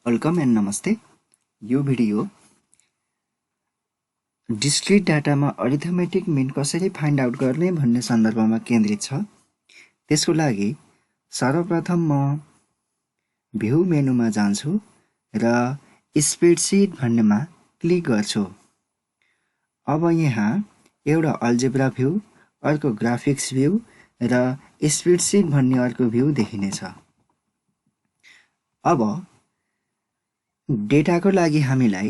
Welcome and नमस्ते। यो video discrete डाटामा arithmetic mean कसरी फाइन्ड आउट गर्ने भन्ने सन्दर्भमा केन्द्रित छ। त्यसको लागि सर्वप्रथम म भ्यू मेनुमा जान्छु र स्प्रेडसिट भन्नेमा क्लिक गर्छु। अब यहाँ एउटा अल्जेब्रा भ्यू, अर्को ग्राफिक्स भ्यू र स्प्रेडसिट भन्ने अर्को भ्यू देखिनेछ। अब डेटाको लागि हामीलाई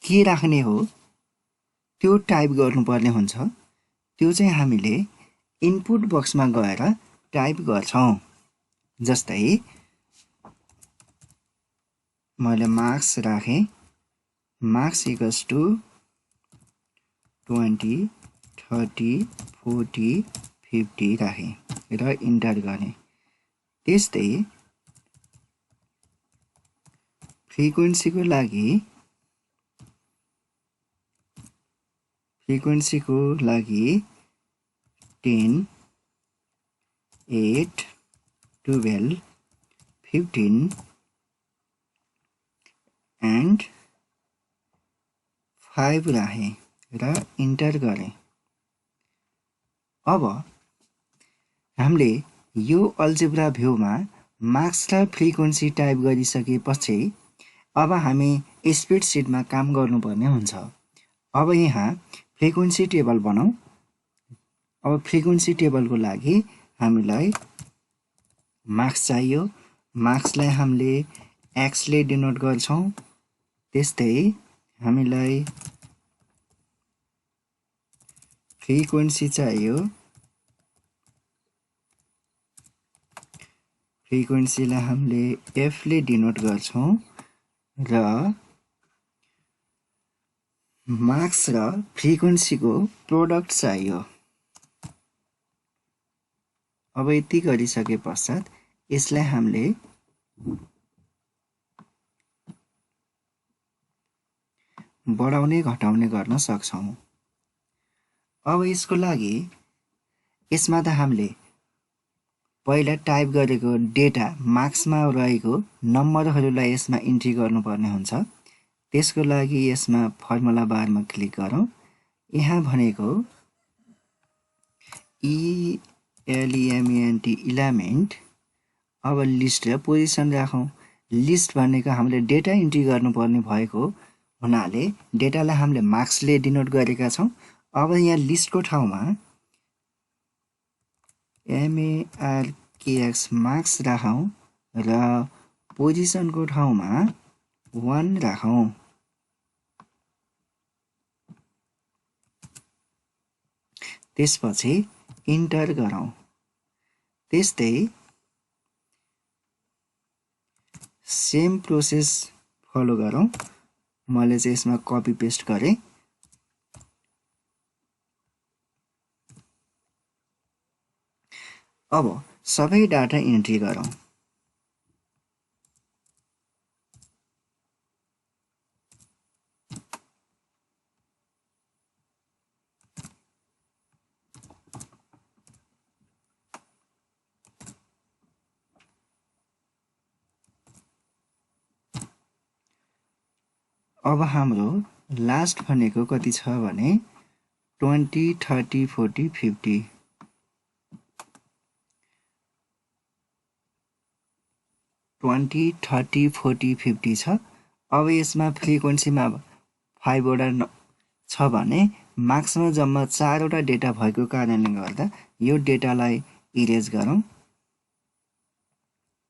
के राख्ने हो त्यो टाइप गर्नुपर्ने हुन्छ। त्यो चाहिँ हामीले इनपुट बक्समा गएर टाइप गर्छौं। जस्तै मैले मार्क्स राखे, मार्क्स इक्वल्स टु 20, 30, 40, 50 राखे र इन्टर गरेँ। त्यस्तै फ्रिक्वेन्सीको लागि 10, 8, 12, 15 and 5 राखे र इन्टर गरेँ। अब हामीले यो अल्जेब्रा भ्यूमा मार्क्स र फ्रिक्वेन्सी टाइप गरिसकेपछि अब हामी स्प्रेडसिटमा काम गर्नुपर्ने हुन्छ। अब यहाँ फ्रिक्वेन्सी टेबल बनाऊ। अब फ्रिक्वेन्सी टेबलको लागि हामीलाई मार्क्स चाहियो। मार्क्सलाई हामीले x ले डिनोट गर्छौं। त्यस्तै हामीलाई फ्रिक्वेन्सी चाहियो। फ्रिक्वेन्सीलाई हामीले f ले डिनोट गर्छौं र मार्क्स र फ्रिक्वेन्सीको प्रोडक्ट चाहियो। अब यति गरिसके पश्चात यसलाई हामीले बढाउने घटाउने गर्न सक्छौं। अब यसको लागि यसमा त हामीले पहिला टाइप गरेको डेटा मार्क्समा रहेको नम्बरहरूलाई यसमा इन्ट्री गर्नुपर्ने हुन्छ। त्यसको लागि यसमा फर्मुला बारमा क्लिक गरौँ। यहाँ भनेको ELEMENT इलिमेन्ट। अब लिस्ट र पोजिसन राखौँ। लिस्ट भनेको हामीले डेटा इन्ट्री गर्नुपर्ने भएको हुनाले डेटालाई हामीले मार्क्सले डिनोट गरेका छौं। अब यहाँ लिस्टको ठाउँमा MARKS मार्क्स राखौँ र पोजिसनको ठाउँमा 1 राखौँ। त्यसपछि इन्टर गरौँ। त्यस्तै सेम प्रोसेस फलो गरौँ। मैले चाहिँ यसमा कपी पेस्ट गरेँ। अब सबै डाटा इन्ट्री गरौँ। अब हाम्रो लास्ट भनेको कति छ भने 20, 30, 40, 50। 20, 30, 40, 50 छ। अब यसमा फ्रिक्वेन्सीमा 5 वटा छ भने मार्क्समा जम्मा 4 वटा डेटा भएको कारणले गर्दा यो डेटालाई इरेज गरौँ,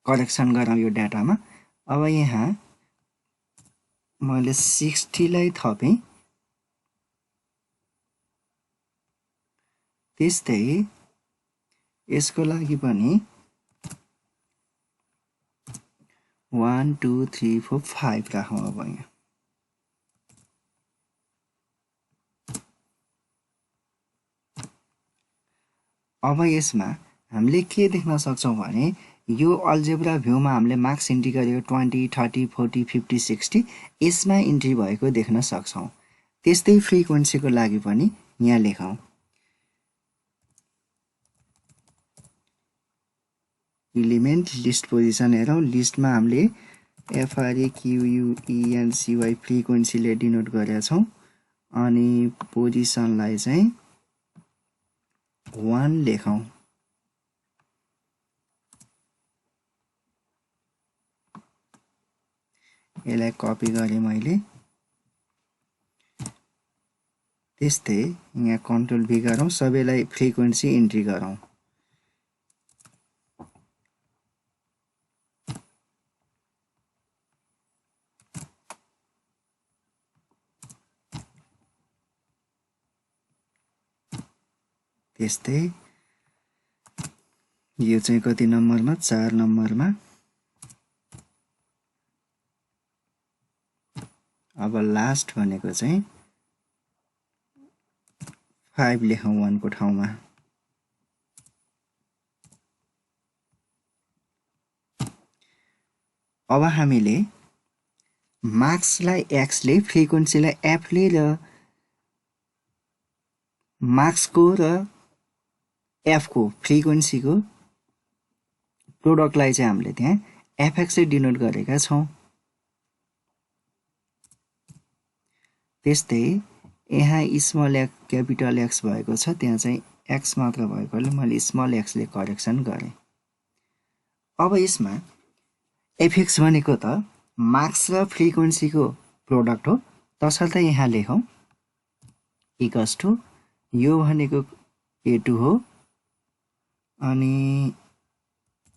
करेक्सन गरौँ यो डाटामा। अब यहाँ मैले 60 लाई थपेँ। त्यस्तै यसको लागि पनि 1, 2, 3, 4, 5 राखौँ। अब यहाँ अब यसमा हामीले के देख्न सक्छौं भने यो अल्जेब्रा भ्यूमा हामीले मार्क्स इन्ट्री गरेको 20, 30, 40, 50, 60 यसमा इन्ट्री भएको देख्न सक्छौं। त्यस्तै फ्रिक्वेन्सीको लागि पनि यहाँ लेखौं। इलिमेन्ट लिस्ट पोजिसन हेरौँ। लिस्टमा हामीले FREQUENCY फ्रिक्वेन्सीले डिनोट गरेका छौँ अनि पोजिसनलाई चाहिँ 1 लेखौँ। यसलाई कपी गरेँ मैले। त्यस्तै यहाँ कन्ट्रोल V गरौँ, सबैलाई फ्रिक्वेन्सी इन्ट्री गरौँ। त्यस्तै यो चाहिँ कति नम्बरमा? 4 नम्बरमा। अब लास्ट भनेको चाहिँ 5 लेखौँ 1 को ठाउँमा। अब हामीले मार्क्सलाई x ले, फ्रिक्वेन्सीलाई f ले र मार्क्सको र f को फ्रिक्वेन्सीको प्रोडक्टलाई चाहिँ हामीले त्यहाँ fx ले डिनोट गरेका छौँ। त्यस्तै यहाँ स्मल x क्यापिटल X भएको छ, त्यहाँ चाहिँ x मात्र भएकोले मैले स्मल x ले करेक्सन गरेँ। अब यसमा fx भनेको त मार्क्स र फ्रिक्वेन्सीको प्रोडक्ट हो, तसर्थ यहाँ लेखौँ इक्वल्स टु यो भनेको A2 हो अनि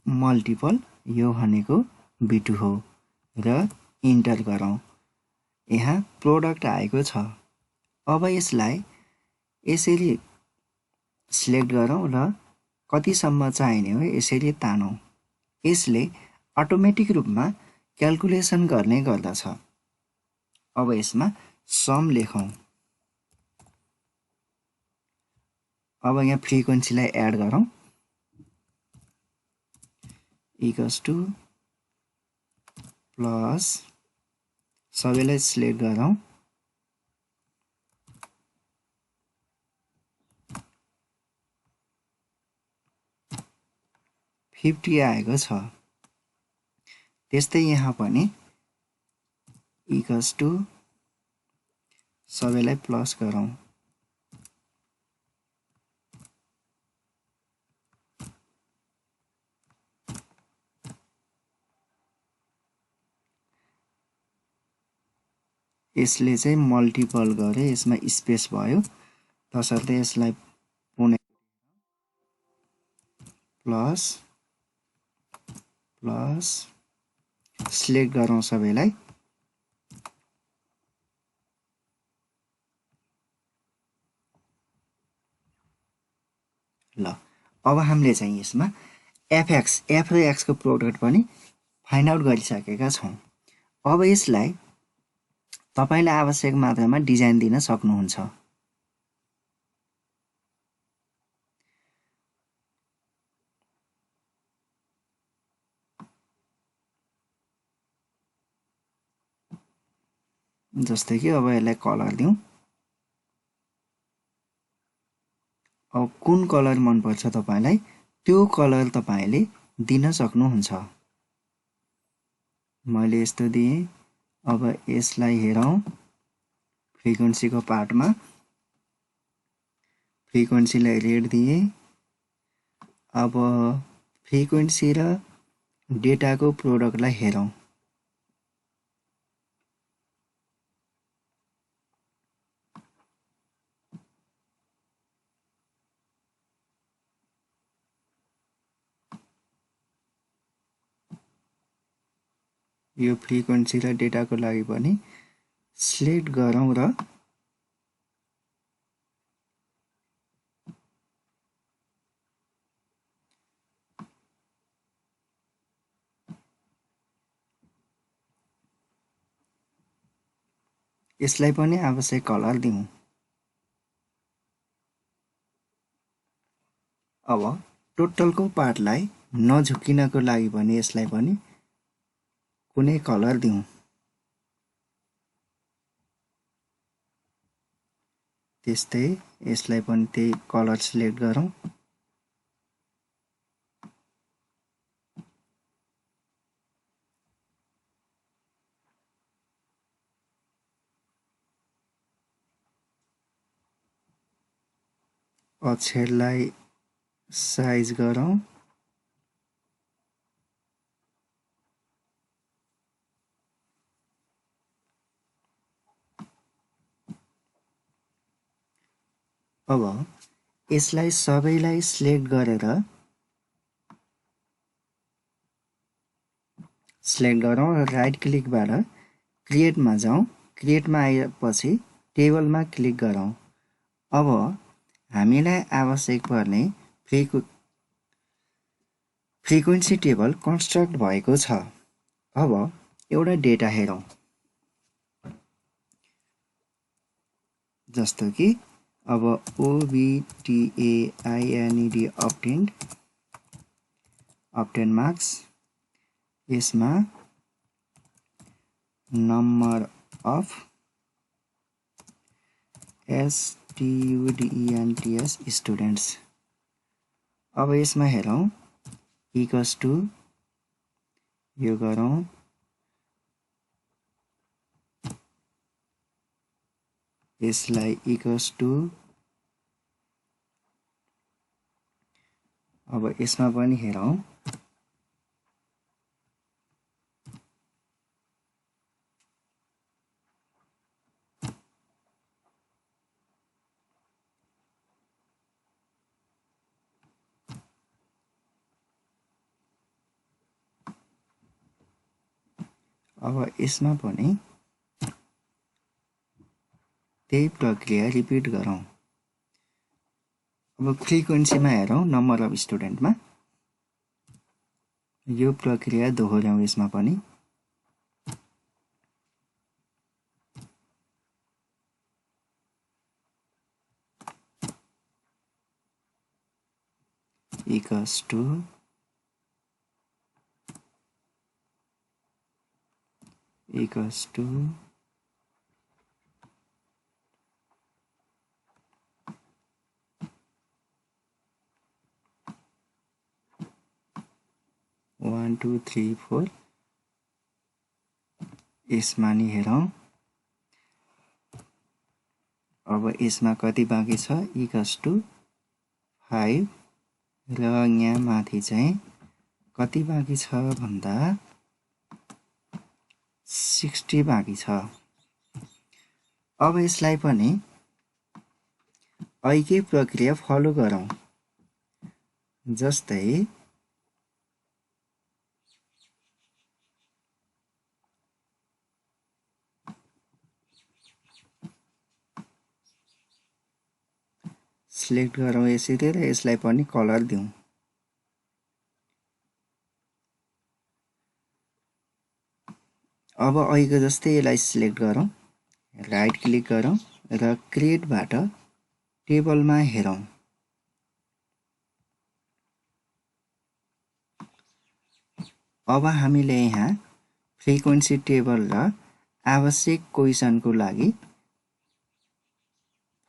मल्टिपल यो भनेको B2 हो र इन्टर गरौँ। यहाँ प्रोडक्ट आएको छ। अब यसलाई यसरी सिलेक्ट गरौँ र कतिसम्म चाहिने हो यसरी तानौँ। यसले अटोमेटिक रूपमा क्याल्कुलेसन गर्ने गर्दछ। अब यसमा सम लेखौँ। अब यहाँ फ्रिक्वेन्सीलाई एड गरौँ इक्वल्स टु प्लस सबैलाई सिलेक्ट गरौँ $50 आएको छ। त्यस्तै यहाँ पनि इक्वल्स टु सबैलाई प्लस गरौँ। यसले चाहिँ मल्टिपल गरे, यसमा स्पेस भयो, तसर्थ यसलाई पुनः प्लस प्लस सिलेक्ट गरौँ सबैलाई। ल अब हामीले चाहिँ यसमा f र x को प्रोडक्ट पनि फाइन्ड आउट गरिसकेका छौँ। अब यसलाई तपाईले आवश्यक मात्रामा डिजाइन दिन सक्नुहुन्छ। जस्तै कि अब यसलाई कलर दिउँ। अब कुन कलर मन पर्छ तपाईलाई त्यो कलर तपाईले दिन सक्नुहुन्छ। मैले यस्तो दिएँ। अब यसलाई हेरौँ फ्रिक्वेन्सीको पार्टमा। फ्रिक्वेन्सीलाई रेड दिएँ। अब फ्रिक्वेन्सी र डेटाको प्रोडक्टलाई हेरौँ। यो फ्रिक्वेन्सी र डेटाको लागि पनि सिलेक्ट गरौँ र यसलाई पनि आवश्यक कलर दिउँ। अब टोटलको पार्टलाई नझुकिनको लागि पनि यसलाई पनि कुनै कलर दिउँ। त्यस्तै यसलाई पनि त्यही कलर सिलेक्ट गरौँ। अक्षरलाई साइज गरौँ। अब यसलाई सबैलाई सिलेक्ट गरौँ र राइट क्लिकबाट क्रिएटमा जाउँ। क्रिएटमा आएपछि टेबलमा क्लिक गरौँ। अब हामीलाई आवश्यक पर्ने फ्रिक्वेन्सी टेबल कन्स्ट्रक्ट भएको छ। अब एउटा डेटा हेरौँ, जस्तो कि अब OBTAINED obtained मार्क्स, यसमा नम्बर अफ STUDENTS स्टुडेन्ट्स। अब यसमा हेरौँ, इक्वल्स टु यो गरौँ, यसलाई इक्वल्स टु, अब यसमा पनि हेरौँ, अब यसमा पनि त्यही प्रक्रिया रिपिट गरौँ। अब फ्रिक्वेन्सीमा हेरौँ, नम्बर अफ स्टुडेन्टमा यो प्रक्रिया दोहोर्याउँ। यसमा पनि इक्वल्स टु equals to 1 2 3 4। यसमा नि हेरौँ, अब यसमा कति बाँकी छ, इक्वल्स टु 5 र यहाँ माथि चाहिँ कति बाँकी छ भन्दा 60 बाँकी छ। अब यसलाई पनि ऐकै प्रक्रिया फलो गरौँ, जस्तै सिलेक्ट गरौँ यसरी र यसलाई पनि कलर दिउँ। अब ऐको जस्तै यसलाई सिलेक्ट गरौँ, राइट क्लिक गरौँ र क्रिएटबाट टेबलमा हेरौँ। अब हामीले यहाँ फ्रिक्वेन्सी टेबल र आवश्यक क्वेसनको लागि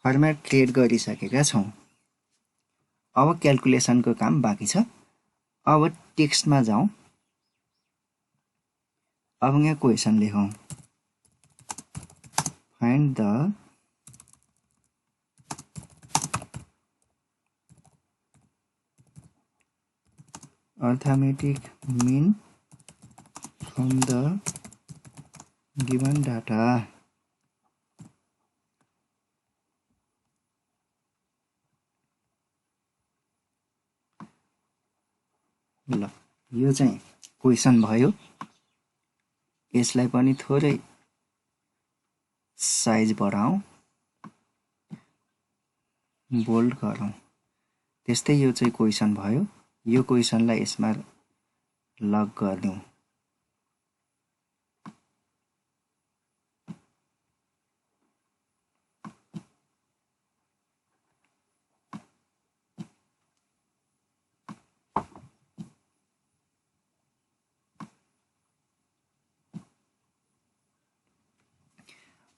फर्मेट क्रिएट गरिसकेका छौँ। अब क्याल्कुलेसनको काम बाँकी छ। अब टेक्स्टमा जाउँ। अब यहाँ क्वेसन लेखौँ, find the arithmetic mean from the given data। ल, यो चाहिँ क्वेसन भयो। यसलाई पनि थोरै साइज बढाउँ, बोल्ड गरौँ। त्यस्तै यो चाहिँ क्वेसन भयो। यो क्वेसनलाई यसमा लक गरिदिउँ।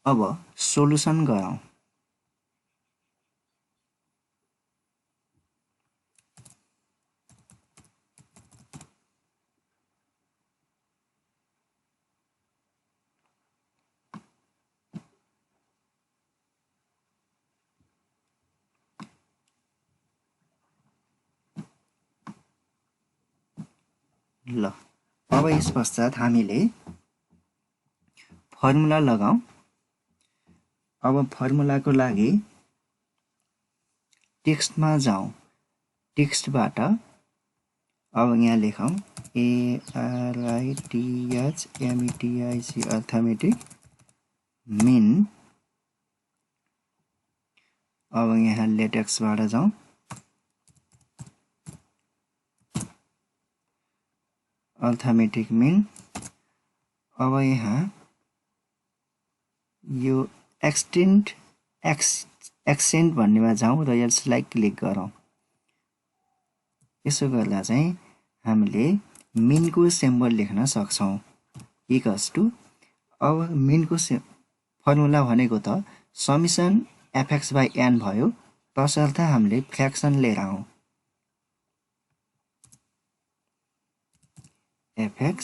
अब सोलुसन गरौँ। ल अब यस पश्चात हामीले फर्मुला लगाऊ। अब फर्मुलाको लागि टेक्स्टमा जाउँ। टेक्स्टबाट अब यहाँ लेखौँ ARITHMETIC अर्थमेटिक मिन। अब यहाँ लेटेक्सबाट जाउँ। Arithmetic mean. अब यहाँ यो एक्सेन्ट भन्नेमा जाउँ र यसलाई क्लिक गरौँ। यसो गर्दा चाहिँ हामीले मिनको सिम्बल लेख्न सक्छौँ इक्वल्स टु। अब मिनको फर्मुला भनेको त समिसन fx/n भयो। तसर्थ हामीले फ्र्याक्सन लिएर आउँ। fx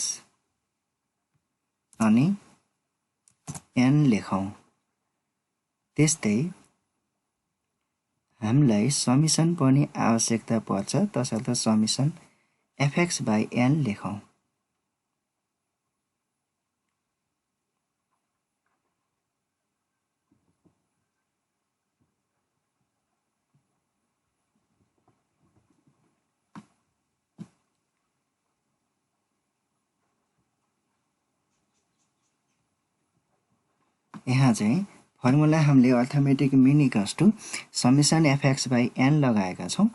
अनि n लेखौँ। त्यस्तै हामीलाई समिसन पनि आवश्यकता पर्छ। तसर्थ समिसन fx/n लेखौँ। यहाँ चाहिँ फर्मुला हामीले arithmetic mean equals to summation fx/n लगाएका छौँ।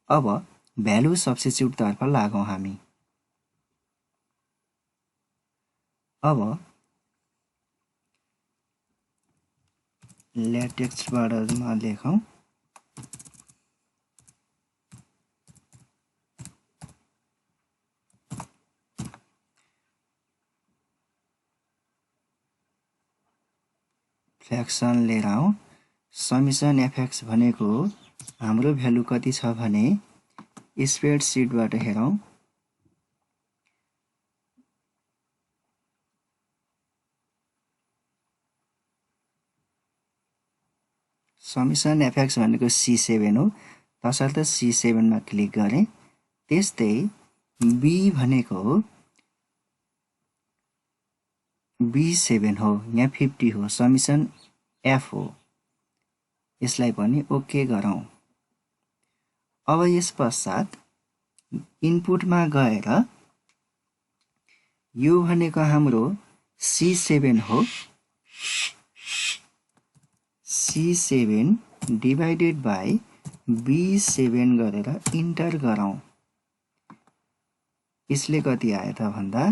अब भ्यालु सब्स्टिट्युट तर्फ लागौँ हामी। अब लेटेक्सबाट लेखौँ फ्र्याक्सन लिएर आउँ। समिसन fx भनेको हाम्रो भ्यालु कति छ भने स्प्रेडसिटबाट हेरौँ। समिसन fx भनेको C7 हो। तसर्थ C7 मा क्लिक गरेँ। त्यस्तै b भनेको B7 हो। यहाँ 50 हो। समिसन f हो। यसलाई पनि ओके गरौँ। अब यस पश्चात इनपुटमा गएर यो भनेको हाम्रो C7 हो। C7 डिभाइडेड बाई B7 गरेर इन्टर गरौँ। यसले कति आयो त भन्दा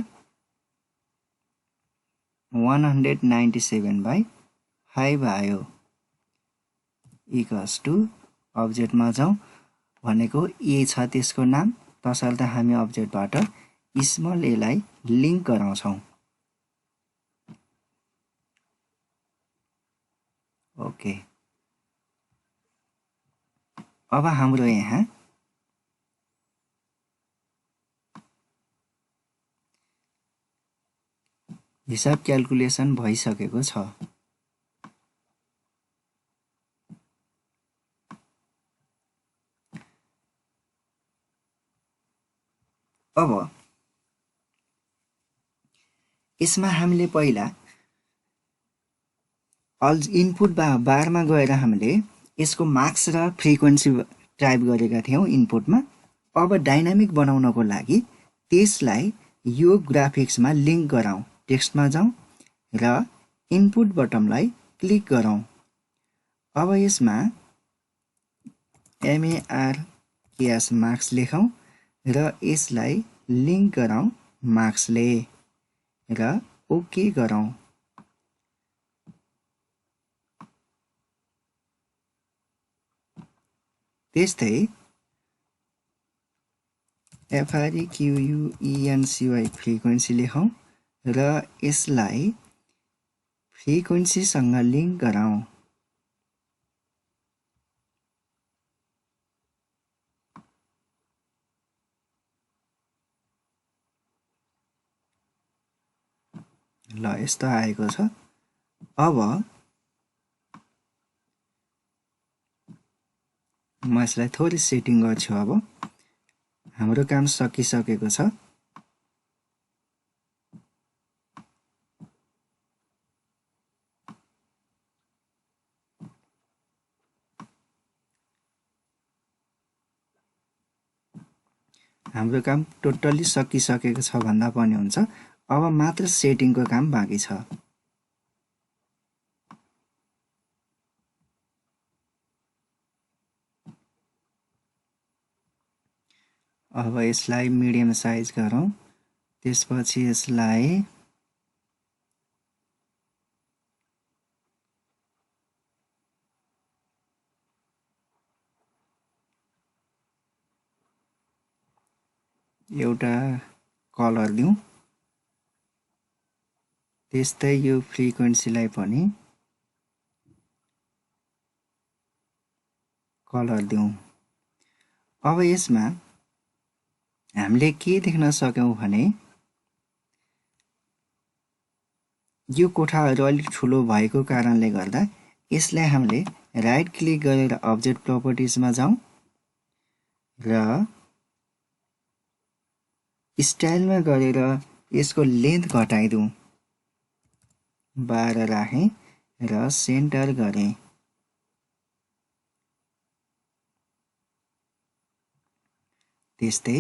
197/5 आयो। इक्वल्स टु अब्जेक्टमा जाउँ। भनेको ए छ त्यसको नाम। तसर्थ हामी अब्जेक्टबाट स्मल ए लाई लिङ्क गराउँछौँ। ओके। अब हाम्रो यहाँ हिसाब क्याल्कुलेसन भइसकेको छ। अब यसमा हामीले पहिला इनपुट बारमा गएर हामीले यसको मार्क्स र फ्रिक्वेन्सी टाइप गरेका थियौँ इनपुटमा। अब डाइनामिक बनाउनको लागि त्यसलाई यो ग्राफिक्समा लिङ्क गराउँ। टेक्स्टमा जाउँ र इनपुट बटनलाई क्लिक गरौँ। अब यसमा मार्क्स लेखौँ र यसलाई लिङ्क गराउँ मार्क्सले र ओके गरौँ। त्यस्तै FREQUENCY फ्रिक्वेन्सी लेखौँ र यसलाई फ्रिक्वेन्सीसँग लिङ्क गराउँ। ल यस्तो आएको छ। अब म यसलाई थोरै सेटिङ गर्छु। अब हाम्रो काम सकिसकेको छ। हाम्रो काम टोटल्ली सकिसकेको छ भन्दा पनि हुन्छ। अब मात्र सेटिङको काम बाँकी छ। अब यसलाई मिडियम साइज गरौँ। त्यसपछि यसलाई एउटा कलर दिउँ। त्यस्तै यो फ्रिक्वेन्सीलाई पनि कलर दिउँ। अब यसमा हामीले के देख्न सक्यौं भने यो कोठाहरू अलिक ठुलो भएको कारणले गर्दा यसलाई हामीले राइट क्लिक गरेर अब्जेक्ट प्रपर्टिजमा जाउँ र स्टाइलमा गएर यसको लेन्थ घटाइदिउँ। 12 राखेँ र सेन्टर गरेँ। त्यस्तै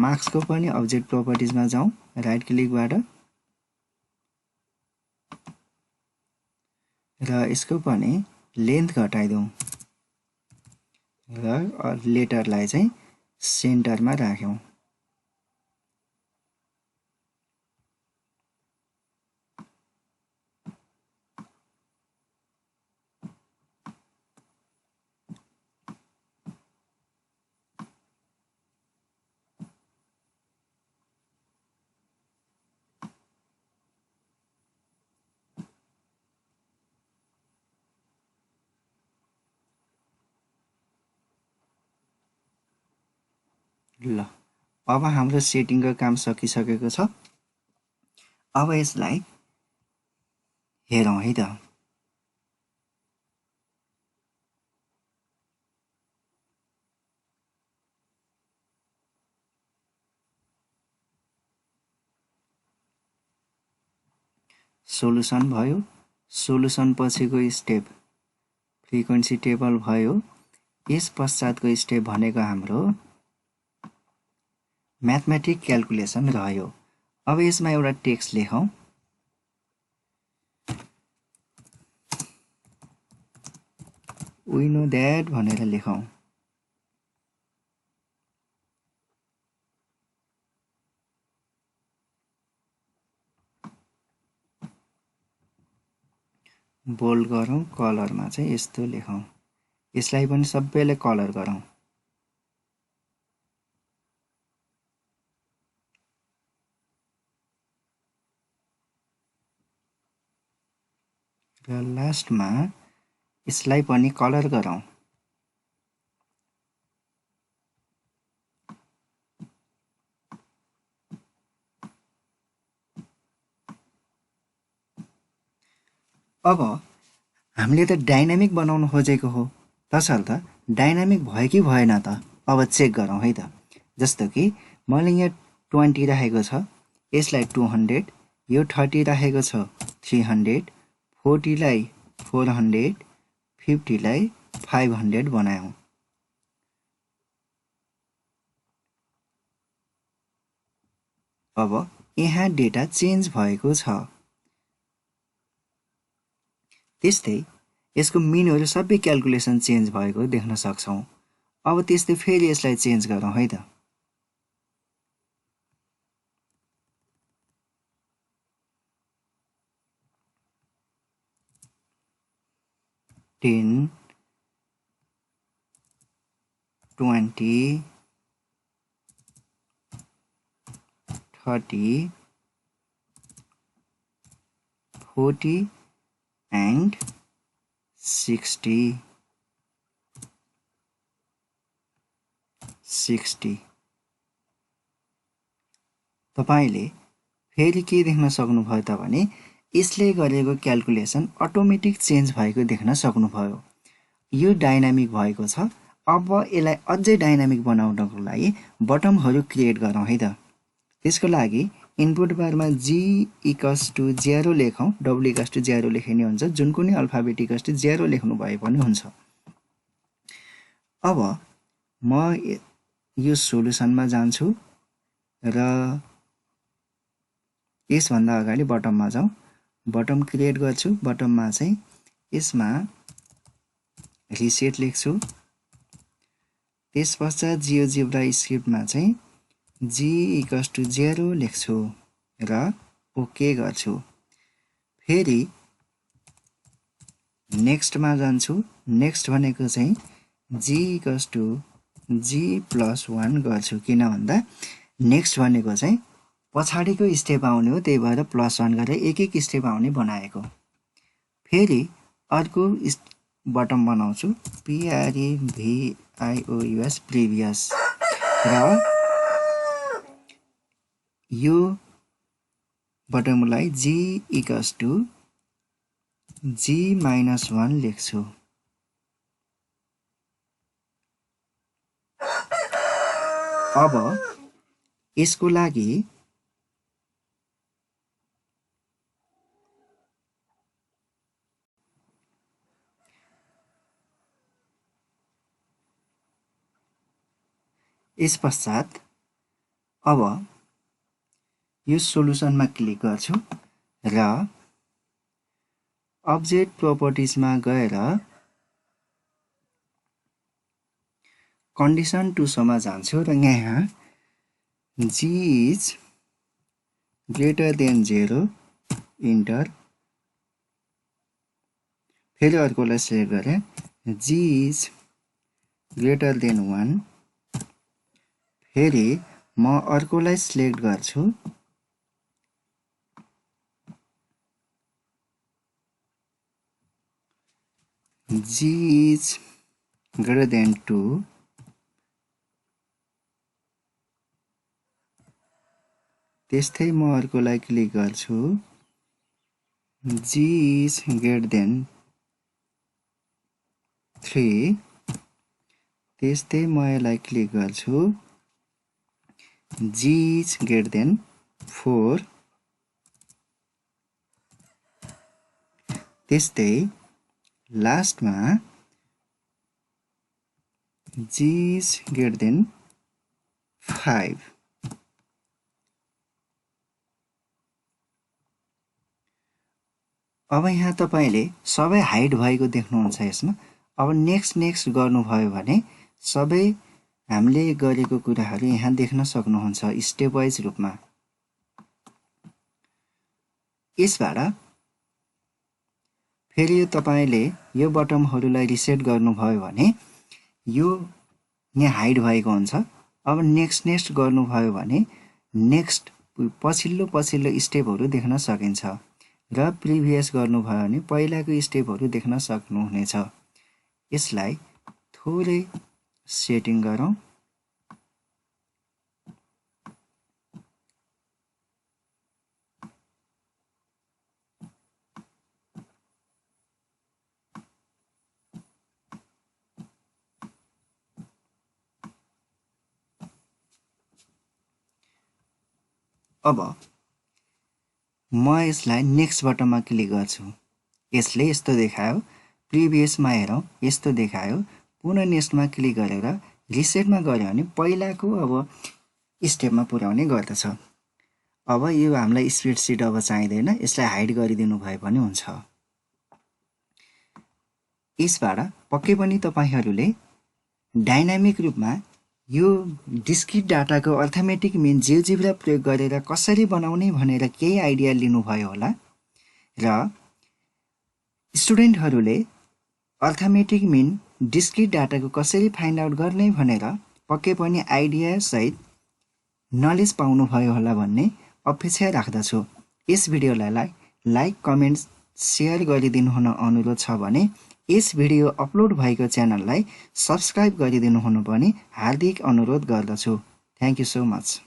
मार्क्सको पनि अब्जेक्ट प्रपर्टिजमा जाउँ राइट क्लिकबाट र यसको पनि लेन्थ घटाइदिउँ र लेटरलाई चाहिँ सेन्टरमा राख्यौं। ल अब हाम्रो सेटिङको काम सकिसकेको छ। अब यसलाई हेरौँ है त। सोलुसन भयो। सोलुसन पछिको स्टेप फ्रिक्वेन्सी टेबल भयो। यस पश्चातको स्टेप भनेको हाम्रो म्याथमेटिक क्याल्कुलेसन रह्यो। अब यसमा एउटा टेक्स्ट लेखौँ। वी नो द्याट भनेर लेखौँ। बोल्ड गरौँ। कलरमा चाहिँ यस्तो लेखौँ। यसलाई पनि सबैले कलर गरौँ। र लास्टमा यसलाई पनि कलर गरौँ। अब हामीले त डाइनामिक बनाउन खोजेको हो, तसर्थ डाइनामिक भयो कि भएन त अब चेक गरौँ है त। जस्तो कि मैले यहाँ 20 राखेको छ, यसलाई 200, यो 30 राखेको छ 300, 40 लाई 400, 50 लाई 500 बनायौं। अब यहाँ डेटा चेन्ज भएको छ। त्यस्तै यसको मिनहरु सबै क्याल्कुलेसन चेन्ज भएको देख्न सक्छौं। अब त्यस्तै फेरि यसलाई चेन्ज गरौँ है त। टेन 20 30 40 and 60 तपाईले फेरि के देख्न सक्नुभयो त भने यसले गरेको क्याल्कुलेसन अटोमेटिक चेन्ज भएको देख्न सक्नुभयो। यो डाइनामिक भएको छ। अब यसलाई अझै डाइनामिक बनाउनको लागि बटमहरु क्रिएट गरौँ है त। त्यसको लागि इनपुट बारमा G = 0 लेखौं। W = 0 लेखे नि हुन्छ। जुन कुनै अल्फाबेट = 0 लेख्नु भए पनि हुन्छ। अब म यो सोलुसनमा जान्छु र यसभन्दा अगाडि बटममा जाउँ। बटम क्रिएट गर्छु। बटममा चाहिँ यसमा रिसेट लेख्छु। त्यसपश्चात जियोजेब्रा स्क्रिप्टमा चाहिँ g=0 लेख्छु र ओके गर्छु। फेरि नेक्स्टमा जान्छु। नेक्स्ट भनेको चाहिँ g=g+1 गर्छु। किन भन्दा नेक्स्ट भनेको चाहिँ पछाडिको स्टेप आउने हो, त्यही भएर +1 गरेर एक स्टेप आउने बनाएको। फेरि अर्को बटम बनाउँछु previous प्रिभियस र यो बटमलाई g=g-1 लेख्छु। अब यसको लागि यस पश्चात अब यो सोलुसनमा क्लिक गर्छु र अब्जेक्ट प्रोपर्टिजमा गएर कन्डिसन 2 सम्म जान्छु र यहाँ g=0 इन्टर। फेरि अर्कोलाई सेभ गरेँ g=1। फेरि म अर्कोलाई सिलेक्ट गर्छु g=2। त्यस्तै म अर्कोलाई क्लिक गर्छु g=3। त्यस्तै म यसलाई क्लिक गर्छु g=4। त्यस्तै लास्टमा g=5। अब यहाँ तपाईले सबै हाइड भएको देख्नुहुन्छ यसमा। अब नेक्स्ट गर्नुभयो भने सबै हामीले गरेको कुराहरू यहाँ देख्न सक्नुहुन्छ स्टेप वाइज रूपमा। यसबाट फेरि तपाईले यो बटमहरूलाई रिसेट गर्नुभयो भने यो यहाँ हाइड भएको हुन्छ। अब नेक्स्ट गर्नुभयो भने नेक्स्ट पछिल्लो स्टेपहरू देख्न सकिन्छ र प्रिभियस गर्नुभयो भने पहिलाको स्टेपहरू देख्न सक्नुहुनेछ। यसलाई थोरै सेटिङ गरौँ। अब म यसलाई नेक्स्ट बटनमा क्लिक गर्छु। यसले यस्तो देखायो। प्रिभियसमा हेरौँ यस्तो देखायो। पुनः नेक्स्टमा क्लिक गरेर रिसेटमा गऱ्यो भने पहिलाको अब स्टेपमा पुर्याउने गर्दछ। अब यो हामीलाई स्प्रेडसिट अब चाहिँदैन। यसलाई हाइड गरिदिनु भए पनि हुन्छ। यसबाट पक्कै पनि तपाईहरूले डाइनामिक रूपमा यो डिस्क्रिट डाटाको अर्थमेटिक मिन जियोजेब्रा प्रयोग गरेर कसरी बनाउने भनेर केही आइडिया लिनुभयो होला र स्टुडेन्टहरूले अर्थमेटिक मिन डिस्क्रिट डाटाको कसरी फाइन्ड आउट गर्ने भनेर पक्कै पनि आइडिया सहित नलेज पाउनुभयो होला भन्ने अपेक्षा राख्दछु। यस भिडियोलाई लाइक कमेन्ट सेयर गरिदिनु हुन अनुरोध छ भने यस भिडियो अपलोड भएको च्यानललाई सब्स्क्राइब गरिदिनु हुन पनि हार्दिक अनुरोध गर्दछु। Thank you so much.